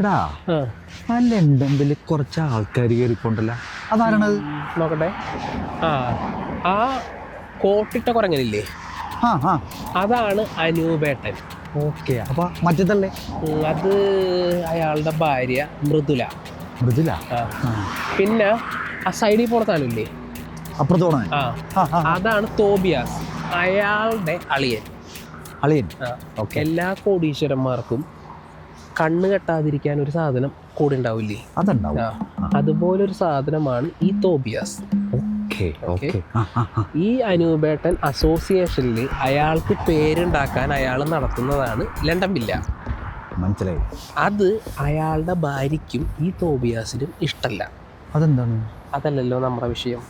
എടാ ആ ലണ്ടനിൽ കുറച്ച് ആൾക്കാർ കയറിപ്പോണ്ടല്ലോ, അതാരണത്? നോക്കട്ടെ. ആ കോട്ടിട്ട കുറങ്ങനില്ലേ, അതാണ് അനൂപേട്ടൻ. ഓക്കെ, അപ്പൊ മറ്റേതല്ലേ? അത് അയാളുടെ ഭാര്യ മൃദുല. മൃദുല? പിന്നെ ആ സൈഡിൽ പോണ താനില്ലേ, അപ്പുറത്തോണ? അതാണ് തോബിയാസ്, അയാളുടെ അളിയൻ. അളിയൻ? എല്ലാ കോടീശ്വരന്മാർക്കും കണ്ണ് കെട്ടാതിരിക്കാൻ ഒരു സാധനം കൂടെ ഉണ്ടാവില്ലേ, അതുപോലൊരു സാധനമാണ് ഈ തോബിയാസ്. ഈ അനൂപേട്ടൻ അസോസിയേഷനിൽ അയാൾക്ക് പേരുണ്ടാക്കാൻ അയാൾ നടത്തുന്നതാണ് ലണ്ടൻ വില്ല. മനസ്സിലായി. അത് അയാളുടെ ഭാര്യയ്ക്കും ഈ തോബിയാസിനും ഇഷ്ടമല്ല. അതെന്താണ്? അതല്ലല്ലോ നമ്മുടെ വിഷയം.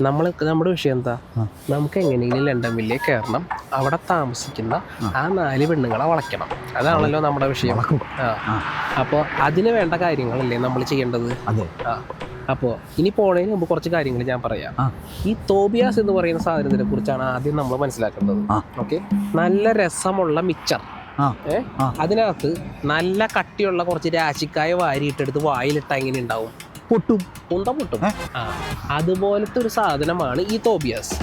നമ്മുടെ വിഷയം എന്താ? നമുക്ക് എങ്ങനെയെങ്കിലും ലണ്ടൻ വില്ലയിൽ കയറണം, അവിടെ താമസിക്കുന്ന ആ 4 പെണ്ണുങ്ങളെ വളയ്ക്കണം. അതാണല്ലോ നമ്മുടെ വിഷയം. അപ്പോൾ അതിന് വേണ്ട കാര്യങ്ങളല്ലേ നമ്മൾ ചെയ്യേണ്ടത്. അപ്പോൾ ഇനി പോണതിന് മുമ്പ് കുറച്ച് കാര്യങ്ങൾ ഞാൻ പറയാം. ഈ തോബിയാസ് എന്ന് പറയുന്ന സാധനത്തിനെ കുറിച്ചാണ് ആദ്യം നമ്മൾ മനസ്സിലാക്കേണ്ടത്. ഓക്കെ, നല്ല രസമുള്ള മിച്ചർ, അതിനകത്ത് നല്ല കട്ടിയുള്ള കുറച്ച് രാശിക്കായ വാരിയിട്ടെടുത്ത് വായിലിട്ട എങ്ങനെ ഉണ്ടാവും? പൊട്ടും, പൊട്ടും. അതുപോലത്തെ ഒരു സാധനമാണ് ഈ തോബിയാസ്.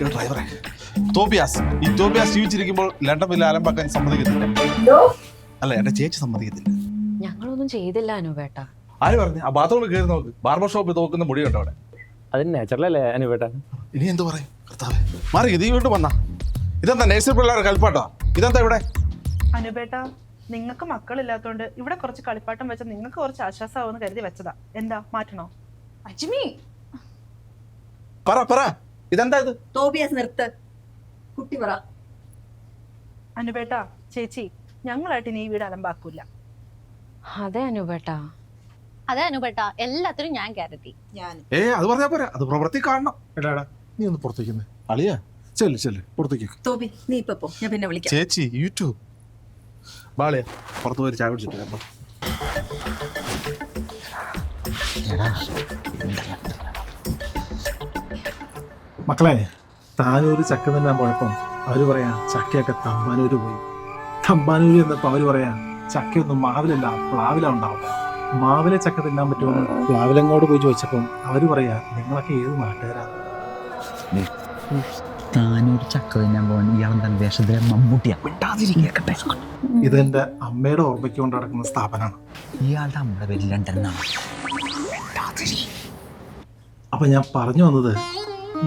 ഡ്രൈവറെ തോബിയാസ്, ഈ തോബിയാസ് ജീവിച്ചിരിക്കുമ്പോൾ ലണ്ടൻ വില്ല അലമ്പാക്കാൻ സമ്മതിക്കത്തില്ല. അല്ല, എന്റെ ചേച്ചി സമ്മതിക്കത്തില്ല. ഞങ്ങളൊന്നും ചെയ്തില്ല അനുപേട്ട. ആര് പറഞ്ഞു? ആ ബാത്റൂമിൽ കയറി നോക്ക്, ബാർബർ ഷോപ്പിൽ നോക്കുന്ന മുടിയുണ്ടോ അവിടെ? അത് നാച്ചുറലല്ലേ അനുപേട്ട? ഇനി എന്ത് പറയും കർത്താവേ? മാറി നീ വീണ്ടും വന്നാ. ഇതെന്താ നഴ്സറി പിള്ളേരുടെ കളിപ്പാട്ടോ? ഇതെന്താ ഇവിടെ? അനുപേട്ട, നിങ്ങൾക്ക് മക്കളില്ലാത്തോണ്ട് ഇവിടെ കുറച്ച് കളിപ്പാട്ടം വെച്ച നിങ്ങൾക്ക് കുറച്ച് ആശ്വാസമാവെന്ന് കരുതി വെച്ചതാ. എന്താ മാറ്റണോ? അജ്മി, പറ ഇതെന്താ ഇത്? തോബിയാസ് നിർത്ത്, കുട്ടി പറ. അനുപേട്ട, ചേച്ചി, ഞങ്ങളായിട്ട് നീ വീട് അലമ്പാക്കൂല. അതെ അനുപേട്ട, അതെ അനുപേട്ട, എല്ലാത്തിനും ഞാൻ കരുതി. അത് പറഞ്ഞാ പോരാ, അത് പ്രവൃത്തി കാണണം. എടാ നീ ഒന്ന് പുറത്തേക്ക് അളിയാ, ചെല്ല് പുറത്തേക്ക്. തോബി നീ ഇപ്പൊ പോ, ഞാൻ പിന്നെ വിളിക്കാം. ചേച്ചി യൂട്യൂബ് ബാളിയാ, പുറത്തു പോയി ചായ കുടിച്ചിട്ട്. മക്കളെ, താനൂര് ചക്ക തിന്നാൻ പോയപ്പം അവര് പറയാ ചക്കയൊക്കെ തമ്പാനൂര് പോയി. തമ്പാനൂര് എന്നപ്പോ അവര് പറയാ ചക്കയൊന്നും മാവിലല്ല പ്ലാവില ഉണ്ടാവും. മാവിലെ ചക്ക തിന്നാൻ പറ്റുമെന്ന് പ്ലാവിലങ്ങോട് പോയി ചോദിച്ചപ്പം അവര് പറയാ നിങ്ങളൊക്കെ ഏത് നാട്ടുകാരാ? താനൊരു ചക്ക തിന്നാൻ പോകാൻ ഇയാളെന്താ വേഷത്തിലെ മമ്മൂട്ടിയാ? ഇതെന്റെ അമ്മയുടെ ഓർമ്മയ്ക്ക് കൊണ്ട് നടക്കുന്ന സ്ഥാപനമാണ്. ഇയാളുടെ അമ്മയുടെ പേര് ലണ്ടൻ എന്നാണ്. അപ്പൊ ഞാൻ പറഞ്ഞു വന്നത്,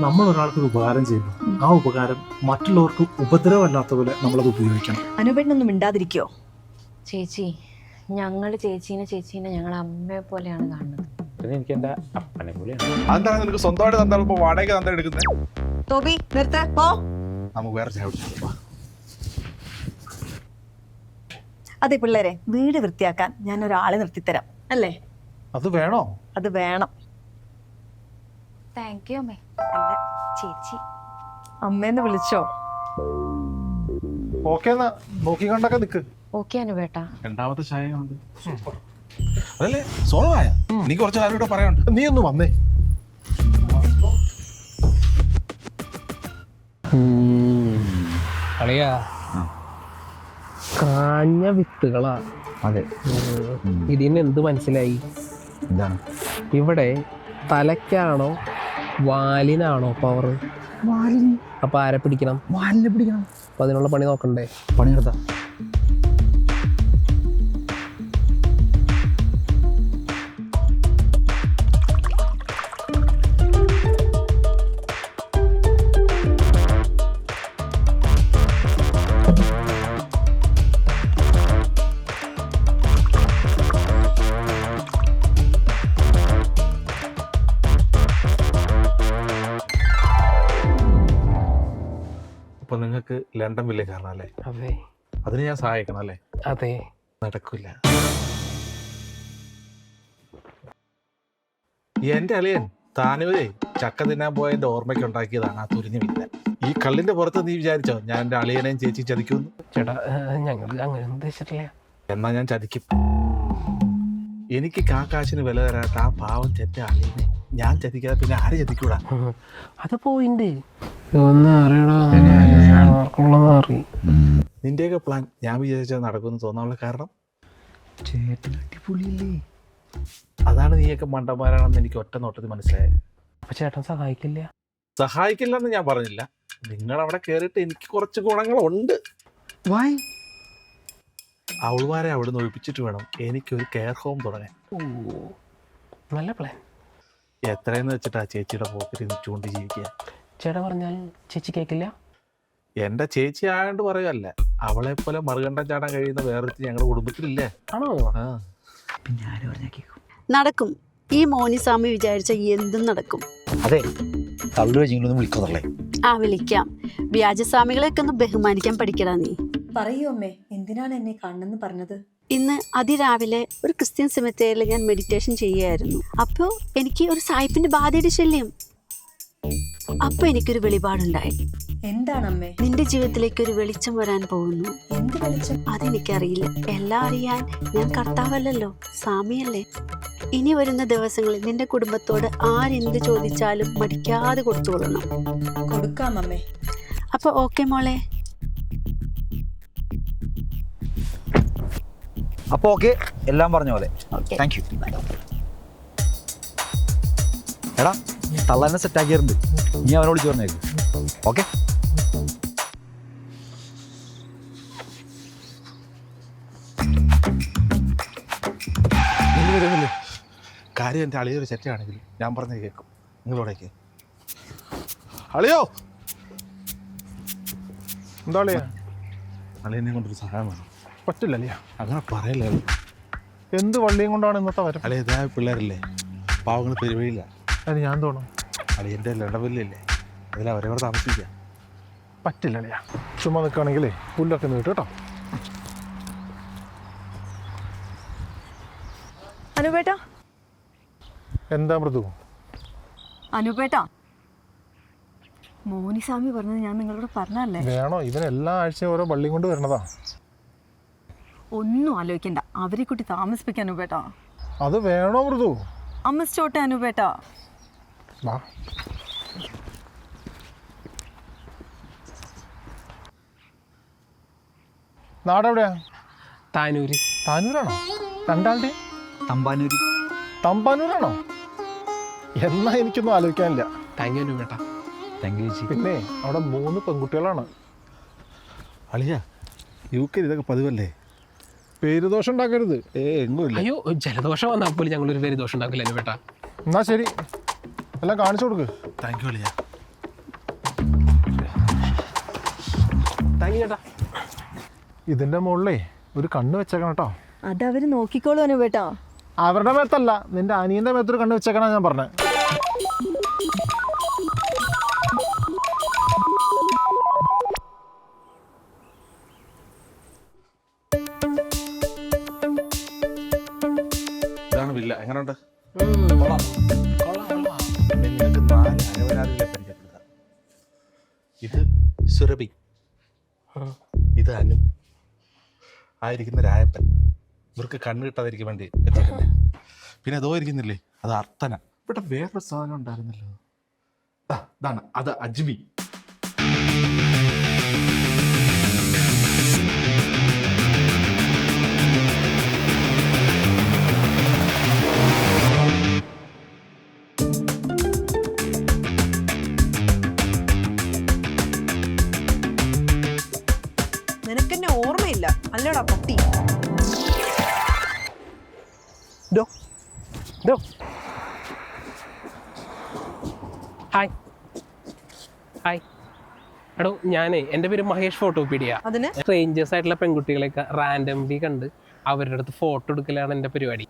നമ്മൾ ഒരാൾക്ക് ഉപകാരം ചെയ്യുന്നു, ആ ഉപകാരം മറ്റുള്ളവർക്ക് ഉപദ്രവമല്ലാത്ത പോലെ നമ്മളത് ഉപയോഗിക്കണം. അനുപേട്ടനൊന്നും മിണ്ടാതിരിക്കോ? ചേച്ചി, ഞങ്ങള് ചേച്ചീനെ ഞങ്ങളെ അമ്മയെ പോലെയാണ് കാണുന്നത്. എനിക്ക് എന്റെ അപ്പനെ പോലെയാണ്. അതെന്താണ് നിനക്ക് സ്വന്തമായിട്ട് തന്നാൽ ഇപ്പൊ വാടക തന്താ എടുക്കുന്നത്? തോബി നിർത്ത, പോ. നമുക്ക് വേറെ ചായ കുടിക്കാം. അതെ പിള്ളേരെ, വീട് വൃത്തിയാക്കാൻ ഞാൻ ഒരാളെ നിർത്തിത്തരാം, അല്ലേ? അത് വേണോ? അത് വേണം. താങ്ക് യു അമ്മേ. അല്ല ചേച്ചി. അമ്മേന്ന് വിളിച്ചോ? ഓക്കെ, എന്നാ നോക്കി കണ്ടൊക്കെ നിക്ക്. ഓക്കെ അനുപേട്ട. രണ്ടാമത്തെ ചായ ഉണ്ട്. അതല്ലേ സോളായ? എനിക്ക് കുറച്ച് കാര്യം കൂടെ പറയാനുണ്ട്. നീ ഒന്ന് വന്നേ. അളിയാ, കാഞ്ഞ വിത്തുകളാ. അതെ. ഇതിന് എന്ത് മനസ്സിലായി? എന്താണ് ഇവിടെ തലയ്ക്കാണോ വാലിനാണോ പവർ? വാലിന്. അപ്പൊ ആരെ പിടിക്കണം? വാലിനെ പിടിക്കണം. അപ്പൊ അതിനുള്ള പണി നോക്കണ്ടേ? പണിയെടുത്താ അപ്പൊ നിങ്ങൾക്ക് ലണ്ടൻ വില്ലേ കയറണം അല്ലേ? അതെ അതിന് ഞാൻ സഹായിക്കണം അല്ലേ? അതെ. നടക്കില്ല. എന്റെ അളിയൻ താനൂരെ ചക്ക തിന്നാൻ പോയതിന്റെ ഓർമ്മയ്ക്ക് ഉണ്ടാക്കിയതാണ് ആ തുരിഞ്ഞ വില്ല. ഈ കള്ളിന്റെ പുറത്ത് നീ വിചാരിച്ചോ ഞാൻ എന്റെ അളിയനെയും ചേച്ചി ചതിക്കുമെന്ന്? ചേട്ടാ ഞങ്ങൾ അങ്ങനെ ഉദ്ദേശിച്ചിട്ടില്ല. എന്നാ ഞാൻ ചതിക്കും. എനിക്ക് കാശിന് വില തരാത്ത ആ പാവം ചെറ്റ അളിയനെ ഞാൻ ചതിക്കാതെ പിന്നെ ആര് ചതിക്കൂടാ? അത് പോയിണ്ട്. നിന്റെയൊക്കെ പ്ലാൻ ഞാൻ വിചാരിച്ചാൽ നടക്കുമെന്ന് തോന്നാനുള്ള കാരണം ചേട്ടൻ അടിപൊളിയല്ലേ? അതാണ് നീയൊക്കെ മണ്ടന്മാരാണെന്ന് എനിക്ക് ഒറ്റ നോട്ടത്തിൽ മനസ്സിലായത്. അപ്പൊ ചേട്ടൻ സഹായിക്കില്ല? സഹായിക്കില്ലെന്ന് ഞാൻ പറഞ്ഞില്ല. നിങ്ങൾ അവിടെ കയറിയിട്ട് എനിക്ക് കുറച്ച് ഗുണങ്ങളുണ്ട്. വൈ? അവളുമാരെ അവിടെ നിന്ന് ഒഴിപ്പിച്ചിട്ട് വേണം എനിക്കൊരു കെയർ ഹോം തുടങ്ങാൻ. ഓ നല്ല പ്ലാൻ. എത്രയെന്ന് വെച്ചിട്ടാ ചേച്ചിയുടെ പോക്കറ്റിൽ ചൂണ്ടി ജീവിക്കുക? ചേട്ടാ പറഞ്ഞാൽ ചേച്ചി കേൾക്കില്ല? എന്റെ ചേച്ചി ആയതുകൊണ്ട് പറയുകയല്ല, അവളെ പോലെ മറുകണ്ഠം ചാടാൻ കഴിയുന്ന വേറൊരുത്തി ഞങ്ങളുടെ കുടുംബത്തിലില്ലേ? ആണോ? ആ പിന്നെ ആര് പറഞ്ഞാൽ കേൾക്കും? നടക്കും. ഈ മോനിസ്വാമി വിചാരിച്ച എന്തും നടക്കും. അതെ, തള്ളു വെച്ചെങ്കിലൊന്നും വിളിക്കുന്നുള്ളേ. ആ വിളിക്കാം. വ്യാജസ്വാമികളെയൊക്കെ ഒന്ന് ബഹുമാനിക്കാൻ പഠിക്കടാ നീ. പറയൂ അമ്മേ, എന്തിനാണ് എന്നെ കാണണമെന്ന് പറഞ്ഞത്? ഇന്ന് അതിരാവിലെ ഒരു ക്രിസ്ത്യൻ സെമിത്തേരിയിൽ ഞാൻ മെഡിറ്റേഷൻ ചെയ്യുകയായിരുന്നു. അപ്പോൾ എനിക്ക് ഒരു സായിപ്പിന്റെ ബാധയുടെ ശല്യം. അപ്പൊ എനിക്കൊരു വെളിപാടുണ്ടായി. എന്താണമ്മേ? നിന്റെ ജീവിതത്തിലേക്ക് ഒരു വെളിച്ചം വരാൻ പോകുന്നു. എന്ത് വെളിച്ചം? അതെനിക്കറിയില്ല. എല്ലാം അറിയാൻ ഞാൻ കർത്താവല്ലല്ലോ, സ്വാമിയല്ലേ. ഇനി വരുന്ന ദിവസങ്ങളിൽ നിന്റെ കുടുംബത്തോട് ആരെന്ത് ചോദിച്ചാലും മടിക്കാതെ കൊടുത്തുകൊള്ളണം. കൊടുക്കാം അമ്മേ. അപ്പൊ ഓക്കെ മോളെ. അപ്പൊ ഓക്കെ, എല്ലാം പറഞ്ഞ പോലെ. Thank you. എടാ തള്ളനെ സെറ്റാക്കിയിട്ടുണ്ട്, നീ അവനെ വിളിച്ചു പറഞ്ഞേക്ക്. ഓക്കെ. കാര്യം എൻ്റെ അളിയൊരു ചെറ്റയാണെങ്കിൽ ഞാൻ പറഞ്ഞത് കേൾക്കും. നിങ്ങളോടേക്ക് അളിയോ. എന്താ അളിയാ? അളിയനെ കൊണ്ടൊരു സഹായം വേണം. പറ്റില്ലല്ലേ? അങ്ങനെ പറയല്ലേ. എന്ത് വള്ളിയും കൊണ്ടാണ് ഇന്നത്തെ വരം? അളിയ ഇതായ പിള്ളേരല്ലേ, പാവങ്ങൾ പെരുവഴിയില്ല. അതിന് ഞാൻ തോന്നും അളിയൻ്റെ ലണ്ടവില്ലേ, അതിൽ അവരവർ താമസിക്കുക. പറ്റില്ല അളിയാ. ചുമ്മാ നിൽക്കുകയാണെങ്കിലേ പുല്ലൊക്കെ നീട്ട് കേട്ടോ. അനുപേട്ടാ, എന്താ മൃദു? അനുപേട്ടാ, മോനിസ്വാമി പറഞ്ഞത് ഞാൻ നിങ്ങളോട് പറഞ്ഞല്ലേ? വേണോ? ഇവൻ എല്ലാ ആഴ്ചയും ഓരോ വള്ളിയും കൊണ്ട് വരണതാ. ഒന്നും ആലോചിക്കണ്ട, അവരെ കുട്ടി താമസിപ്പിക്കാൻ അനുപേട്ടാ. അത് വേണോ മൃദു? അമ്മസ്റ്റോട്ടെ അനുപേട്ടാ. വാ. നാടെവിടെയാ? താനൂര്. താനൂരാണോ? രണ്ടാളുടെ തമ്പാനൂരി. തമ്പാനൂരാണോ? എന്നാ എനിക്കൊന്നും ആലോചിക്കാനില്ല. താങ്ക് യു അനുപേട്ടാ. താങ്ക് യു ചേച്ചി. പിന്നെ അവിടെ 3 പെൺകുട്ടികളാണ്. അളിയ UK ഇതൊക്കെ പതിവല്ലേ? പേരുദോഷം ഉണ്ടാക്കരുത്. എങ്ങുമില്ല. അയ്യോ, ജലദോഷം വന്നാൽ പോലും ഞങ്ങളൊരു പേര് ദോഷം ഉണ്ടാക്കില്ല അനുപേട്ടാ. എന്നാ ശരി, എല്ലാം കാണിച്ചു കൊടുക്ക്. താങ്ക് യു അളിയ. താങ്ക് യു ചേട്ടാ. ഇതിന്റെ മുകളിലേ ഒരു കണ്ണ് വെച്ചേക്കണം കേട്ടോ. അതവര് നോക്കിക്കോളൂ അനുപേട്ടാ. അവരുടെ മേത്തല്ല, നിന്റെ അനിയന്റെ മേത്തൊരു കണ്ണ് വെച്ചേക്കണ ഞാൻ പറഞ്ഞത്. ഇതാണ് വില്ല. എങ്ങനെയുണ്ട്? കൊള്ളാം കൊള്ളാം. നിങ്ങൾക്ക് 4 അരവരാതികളെ പരിചയപ്പെടുത്താം. ഇത് സുരഭി, ഇത് അനു, ആയിരിക്കുന്ന രായപ്പൻ. ഇവർക്ക് കണ്ണ് കിട്ടാതിരിക്കാൻ വേണ്ടി എത്തിക്കുന്നത്. പിന്നെ അതോ ഇരിക്കുന്നില്ലേ, അത് അർത്ഥന. ഇവിടെ വേറൊരു സാധനം ഉണ്ടായിരുന്നല്ലോ, ഇതാണ്, അത് അജ്മി. നിനക്കെന്നെ ഓർമ്മയില്ല അല്ലേടാ പട്ടി. Hi hi. എടോ ഞാനേ, എൻ്റെ പേര് മഹേഷ് ഫോട്ടോപീഡിയ. അതിന് സ്ട്രേഞ്ചേഴ്സ് ആയിട്ടുള്ള പെൺകുട്ടികളെയൊക്കെ റാൻഡംലി കണ്ട് അവരുടെ അടുത്ത് ഫോട്ടോ എടുക്കലാണ് എൻ്റെ പരിപാടി.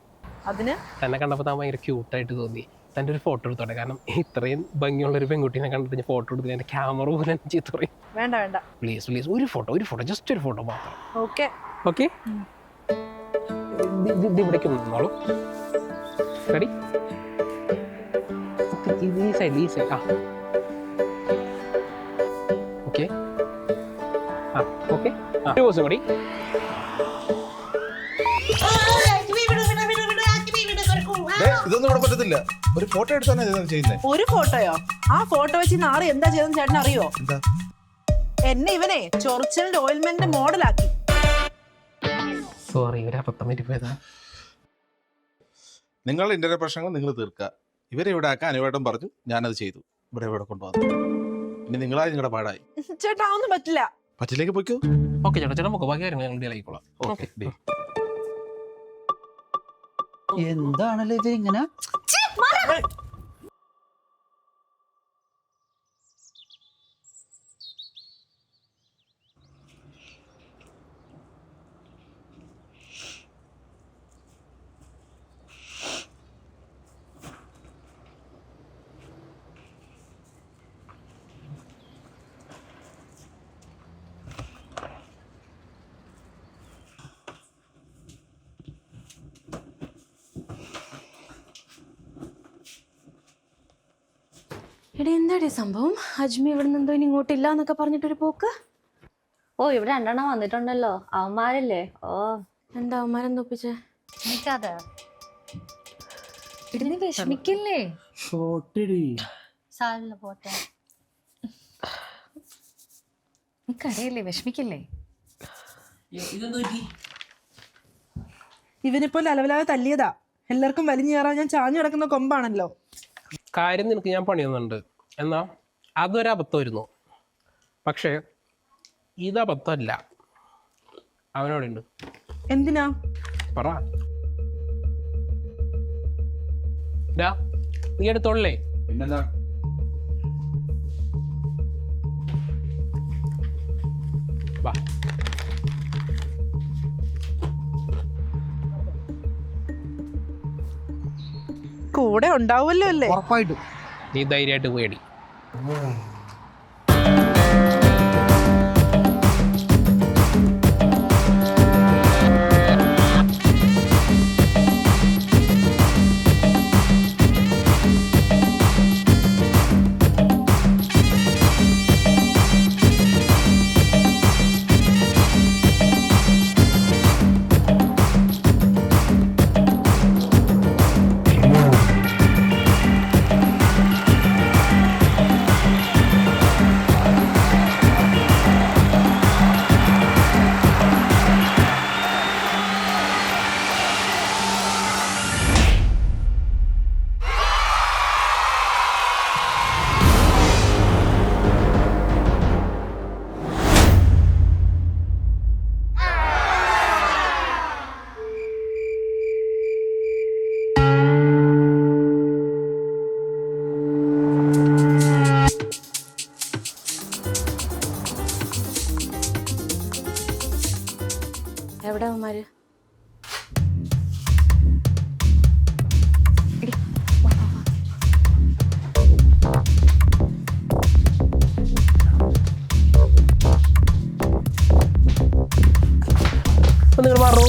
അതിന് തന്നെ കണ്ടപ്പോൾ താൻ ഭയങ്കര ക്യൂട്ടായിട്ട് തോന്നി. തൻ്റെ ഒരു ഫോട്ടോ എടുത്തോട്ടെ. കാരണം ഇത്രയും ഭംഗിയുള്ളൊരു പെൺകുട്ടീനെ കണ്ടിട്ട് ഞാൻ ഫോട്ടോ എടുത്തില്ല, എൻ്റെ ക്യാമറ പോലും ചീത്ത പറയും. വേണ്ട വേണ്ട. പ്ലീസ് പ്ലീസ് ഒരു ഫോട്ടോ ജസ്റ്റ് ഒരു ഫോട്ടോ മാത്രം. ഓക്കെ. ഓക്കെ, ഇവിടേക്ക് നിന്നോളൂ. റെഡി? ഈ സൈഡ്. ആ ഓക്കെ. ആ ഓക്കെ. ഒരു ദിവസം കൂടി. ഇതൊന്നും ഇവിടെ പറ്റത്തില്ല. ഒരു ഫോട്ടോ എടുത്താണ് ചെയ്യുന്നത്. ഒരു ഫോട്ടോയോ? ആ ഫോട്ടോ വെച്ച് നാറി എന്താ ചെയ്തെന്ന് ചേട്ടൻ അറിയോ? എന്താ? എന്നെ ഇവനെ ചൊറിച്ചിലിന്റെ ഓയിൽമെന്റിന്റെ മോഡലാക്കി. സോറി, ഒരു അബദ്ധം പറ്റിപ്പോയതാ. നിങ്ങൾ ഇന്ത്യയിലെ പ്രശ്നങ്ങൾ നിങ്ങൾ തീർക്കുക. ഇവരെ ഇവിടെ ആക്കാൻ അനുവേട്ടം പറഞ്ഞു, ഞാനത് ചെയ്തു. ഇവിടെ കൊണ്ടുവന്നു. ഇനി നിങ്ങളായി നിങ്ങളുടെ പാടായി. ചേട്ടാ ഒന്നും പറ്റില്ല. പറ്റിലേക്ക് പോയിക്കോ. ഓക്കെ ചേട്ടാ, നമുക്ക് ബാക്കി കാര്യങ്ങൾ ഞങ്ങൾ ഡീലായിക്കോളാം. ഓക്കെ. എന്താണല്ലോ ഇത് ഇങ്ങനെ? എടി എന്താടി സംഭവം? അജ്മി ഇവിടെ നിന്ന് എന്തോ ഇനി ഇങ്ങോട്ടില്ല എന്നൊക്കെ പറഞ്ഞിട്ടൊരു പോക്ക്. ഓ ഇവിടെ 2 എണ്ണം വന്നിട്ടുണ്ടല്ലോ, അവന്മാരല്ലേ. ഓ എന്താ അവന്മാരെന്താ ഒപ്പിച്ചേ? എനിക്കത് ഇടി നീ വിഷമിക്കല്ലേ? സാരില്ല, പോട്ടെ. നീ കരയല്ലേ, വിഷമിക്കല്ലേ? ഇവനിപ്പോൾ അലവലാതെ തല്ലിയതാ. എല്ലാവർക്കും വലിഞ്ഞു കയറാൻ ഞാൻ ചാഞ്ഞു കിടക്കുന്ന കൊമ്പാണല്ലോ. കാര്യം നിനക്ക് ഞാൻ പണിയുന്നുണ്ട്, എന്നാൽ അതൊരു അബദ്ധമായിരുന്നു. പക്ഷേ ഇത് അബദ്ധമല്ല. അവനോടുണ്ട്. എന്തിനാ? പറ. നീ എടുത്തോളേ. പിന്നെന്താ? വാ. കൂടെ ഉണ്ടാവുമല്ലോ അല്ലേ? ഉറപ്പായിട്ടും. നീ ധൈര്യമായിട്ട് പോയടി. എവിടെ അവന്മാര്? നിങ്ങൾ മാറൂ.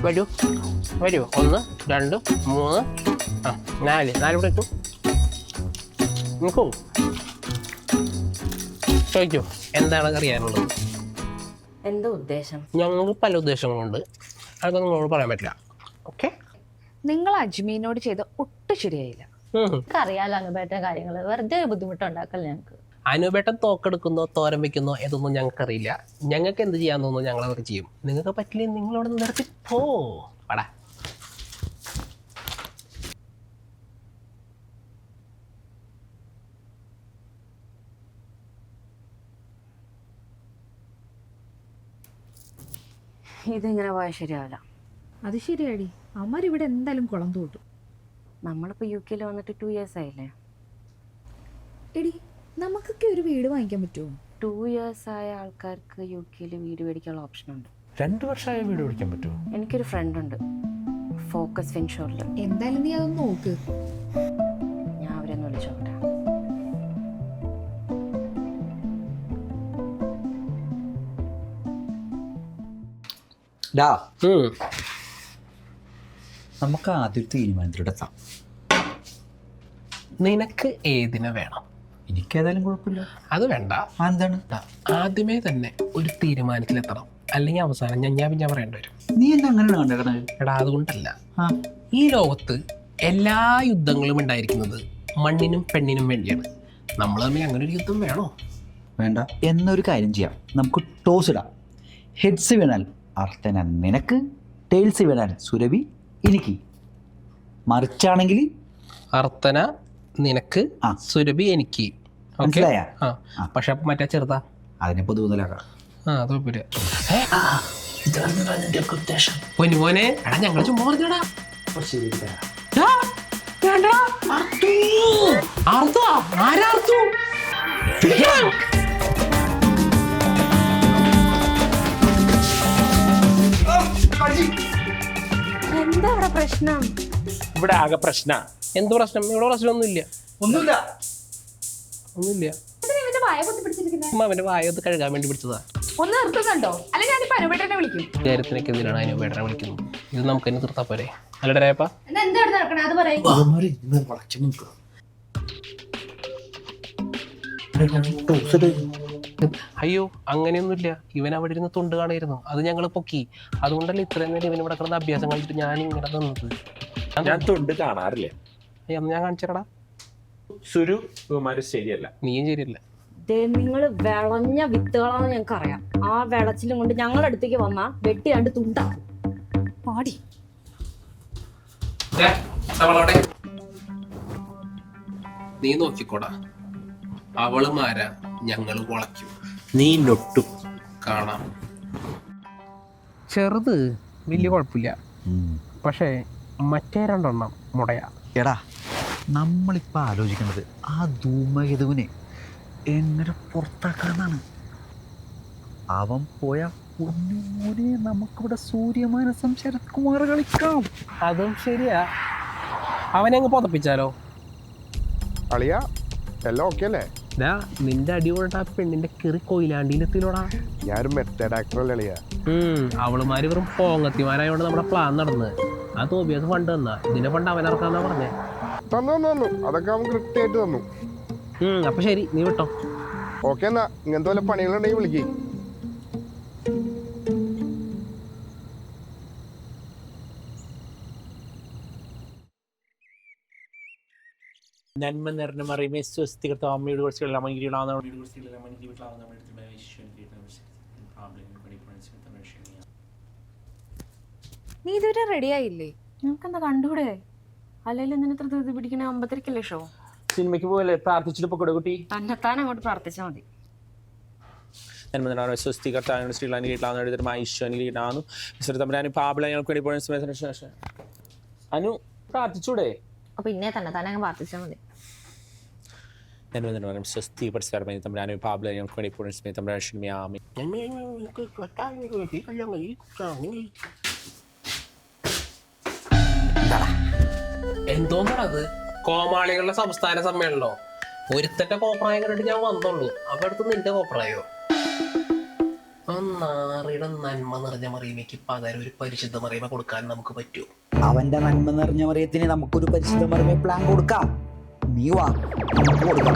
വരൂ 1 2 3 4 ഇവിടെ എത്തും. നോക്കൂ, ചോദിക്കൂ, എന്താണ് അറിയാനുള്ളത്? എന്താ ഉദ്ദേശം? ഞങ്ങൾക്ക് പല ഉദ്ദേശങ്ങളുണ്ട്, അതൊക്കെ നിങ്ങളോട് പറയാൻ പറ്റില്ല. ഓക്കെ? നിങ്ങൾ അജ്മീനോട് ചെയ്ത ഒട്ടും ശരിയായില്ല. അറിയാലോ അനുപേട്ട കാര്യങ്ങൾ, വെറുതെ ബുദ്ധിമുട്ടുണ്ടാക്കല്ലേ ഞങ്ങൾക്ക്. അനുപേട്ടൻ തോക്കെടുക്കുന്നോ തോരൻ വെക്കുന്നോ ഇതൊന്നും ഞങ്ങൾക്കറിയില്ല. ഞങ്ങൾക്ക് എന്ത് ചെയ്യാൻ തോന്നുന്നു ഞങ്ങളതൊക്കെ ചെയ്യും. നിങ്ങൾക്ക് പറ്റില്ല, നിങ്ങളവിടെ നിർത്തി പോ. പടാ. ഇതിങ്ങനെ പോയാൽ ശരിയാവില്ല. അത് ശരിയാടി, അമ്മമാരിവിടെ എന്തായാലും കുളം തോട്ടു. നമ്മളിപ്പോൾ UK വന്നിട്ട് 2 years ആയില്ലേ? എടി നമുക്കൊക്കെ ഒരു വീട് വാങ്ങിക്കാൻ പറ്റുമോ? 2 years ആയ ആൾക്കാർക്ക് UK വീട് മേടിക്കാനുള്ള ഓപ്ഷൻ ഉണ്ട്. 2 വർഷമായ വീട് പിടിക്കാൻ പറ്റുമോ? എനിക്കൊരു ഫ്രണ്ട് ഉണ്ട്, ഫോക്കസ് ഫിൻഷോറിൽ. എന്തായാലും നീ അതൊന്ന് നോക്ക്. ഞാൻ അവരെ ഒന്ന് വിളിച്ചോട്ടെ. ഡാ, ഉം. നമുക്ക് ആദ്യം തീരുമാനത്തിലൂടെ എത്താം. നിനക്ക് ഏതിനെ വേണം? എനിക്കേതായാലും കുഴപ്പമില്ല. അത് വേണ്ട. എന്താണ്? ആദ്യമേ തന്നെ ഒരു തീരുമാനത്തിലെത്തണം, അല്ലെങ്കിൽ അവസാനം ഞാൻ പറയേണ്ടി വരും. നീ എന്നെ അങ്ങനെയാണ് കണ്ടേക്കണത്? എടാ അതുകൊണ്ടല്ല, ആ, ഈ ലോകത്ത് എല്ലാ യുദ്ധങ്ങളും ഉണ്ടായിരിക്കുന്നത് മണ്ണിനും പെണ്ണിനും വേണ്ടിയാണ്. നമ്മൾ തമ്മിൽ അങ്ങനെ ഒരു യുദ്ധം വേണോ? വേണ്ട. എന്നൊരു കാര്യം ചെയ്യാം, നമുക്ക് ടോസ് ഇടാം. ഹെഡ്സ് വീണാൽ അർത്തന നിനക്ക്, ടെയിൽസ് വീണാൽ സുരഭി എനിക്ക്. മറിച്ചാണെങ്കിൽ അർത്തന നിനക്ക്, ആ. സുരഭി എനിക്ക്. ഓക്കെ. മനസ്സിലായാ? ആ, പക്ഷെ അപ്പൊ മറ്റേ ചെറുതാ. അതിനെ പൊതുമുതലാക്കാം. ആ അത് കുഴപ്പമില്ല. പൊന്നുമോനെ, എടാ ഞങ്ങൾ ചുമ്മാ പറഞ്ഞടാ. എന്താ അവിടെ പ്രശ്നം? ഇവിടെ ആകെ പ്രശ്ന. എന്ത് പ്രശ്നം? ഇവിടെ പ്രശ്നമൊന്നുമില്ല. ഒന്നുമില്ല. അമ്മ അവന്റെ വായൊന്ന് കഴുകാൻ വേണ്ടി പിടിച്ചതാ. ഒന്ന് നിർത്തുന്നുണ്ടോ? അല്ലെ ഞാനിപ്പോ അനുപേട്ടനെ വിളിക്കും. കാര്യത്തിനൊക്കെ എന്തിനാണ് അനുപേട്ടനെ വിളിക്കുന്നത്? ഇത് നമുക്ക് തന്നെ തീർത്താ പോരെ? അല്ലടാ രായപ്പാ. എന്താ നടക്കണേ അത് പറയും. അയ്യോ അങ്ങനെയൊന്നുമില്ല. ഇവൻ അവിടെ ഇരുന്ന് തുണ്ട് കാണായിരുന്നു, അത് ഞങ്ങൾ പൊക്കി. അതുകൊണ്ടല്ലേ ഇത്രയും നേരം ഇവൻ ഇവിടെ കിടന്ന അഭ്യാസം കളിച്ചിട്ട് ഞാൻ ഇങ്ങനെ നിന്നത്. ഞാൻ തൊണ്ട് കാണാറില്ല. ഞാൻ കാണിച്ചടാ. സുരു കുമാര് ശരിയല്ല. നീയും ശരിയല്ല. നിങ്ങൾ വിളഞ്ഞ വിത്തുകളാണെന്ന് ഞങ്ങൾക്ക് അറിയാം. ആ വിളച്ചിലും കൊണ്ട് ഞങ്ങളുടെ അടുത്തേക്ക് വന്നാ വെട്ടി രണ്ട് തുണ്ടാക്കും. പാടി നീ നോക്കിക്കോടാ, അവള് മാരാ, ഞങ്ങള് വളയ്ക്കും. നീ നൊട്ടും കാണാം. ചെറുത് വലിയ കുഴപ്പമില്ല, പക്ഷേ മറ്റേ രണ്ടെണ്ണം മുടയാ. എടാ, നമ്മളിപ്പോൾ ആലോചിക്കുന്നത് ആ ധൂമകേതുവിനെ എങ്ങനെ പുറത്താക്കാന്നാണ്. അവൻ പോയ ഒന്നുകൂടി നമുക്കിവിടെ സൂര്യമാനസം ശരത് കുമാർ കളിക്കാം. അതും ശരിയാ. അവനെ അങ്ങ് പുതപ്പിച്ചാലോ? അളിയ എല്ലാം ഓക്കെ അല്ലേ? നിന്റെ അടി കൊണ്ടിട്ട് ആ പെണ്ണിന്റെ കെറി കൊയിലാണ്ടിയിലെത്തിലോടാ. ഞാനൊരു മെത്തേഡ് ആക്ടറല്ലേ അളിയ. അവളുമാര് വെറും പോങ്ങത്തിമാരായോണ്ട് നമ്മുടെ പ്ലാൻ നടന്നത്. ആ തോബിയൊക്കെ ഫണ്ട് തന്നാ, ഇതിന്റെ ഫണ്ട് അവനിറക്കാന്നാ പറഞ്ഞേ. തന്നു അതൊക്കെ അവൻ കൃത്യമായിട്ട് തന്നു. അപ്പൊ ശരി, നീ വിട്ടോ. ഓക്കെ എന്നാ, ഇങ്ങനത്തെ വല്ല പണികളുണ്ടെങ്കിൽ വിളിക്കേ. നന്മ നിറഞ്ഞ മറിയമേ സ്വസ്തികർത്താ അമ്മയുടെ കുറിച്ചുള്ള നീ ഇതുവരെ റെഡി ആയില്ലേ? ഞങ്ങൾക്കെന്താ കണ്ടൂടെ? അല്ലെങ്കിൽ എന്തിനാ ഇത്ര ധൃതി പിടിക്കണേ? 5:30 ഷോ. സിനിമയ്ക്ക് പോലെ പ്രാർത്ഥിച്ചിട്ട് പൊക്കോടെ കുട്ടി. തന്നെത്താൻ അങ്ങോട്ട് പ്രാർത്ഥിച്ചാൽ മതി. നന്മ നിറഞ്ഞ സ്വസ്തികർത്താവിനോട് ശ്രീലാൻ കീട്ടാവുന്ന ഈശ്വരൻ കീട്ടാവുന്നു. തമ്പുരാന് പാപിള ഞങ്ങൾക്ക് വേണ്ടി അനു പ്രാർത്ഥിച്ചൂടെ? അപ്പൊ ഇന്നെ തന്നെ അങ്ങ് പ്രാർത്ഥിച്ചാൽ മതി. സ്വസ്തി പരിസരമായി തമ്പുരാന് പാപിള ഞങ്ങൾക്ക് വേണ്ടി തമ്പുരാൻ. എന്തോന്നാണത്? കോമാളികളുടെ സംസ്ഥാന സമ്മേളനോ? ഒരുത്തന്റെ കോപ്രായം കണ്ടിട്ട് ഞാൻ വന്നുള്ളൂ. അവിടെ അടുത്ത് നിന്റെ കോപ്രായോ? ആ നാറിയുടെ നന്മ നിറഞ്ഞ മറിയമയ്ക്ക് പകരം ഒരു പരിശുദ്ധ മറിയമ കൊടുക്കാൻ നമുക്ക് പറ്റുമോ? അവന്റെ നന്മ നിറഞ്ഞ മറിയത്തിന് നമുക്കൊരു പരിശുദ്ധ മറിയമ പ്ലാൻ കൊടുക്കാം. നീ വാ, നമുക്ക് കൊടുക്കാം.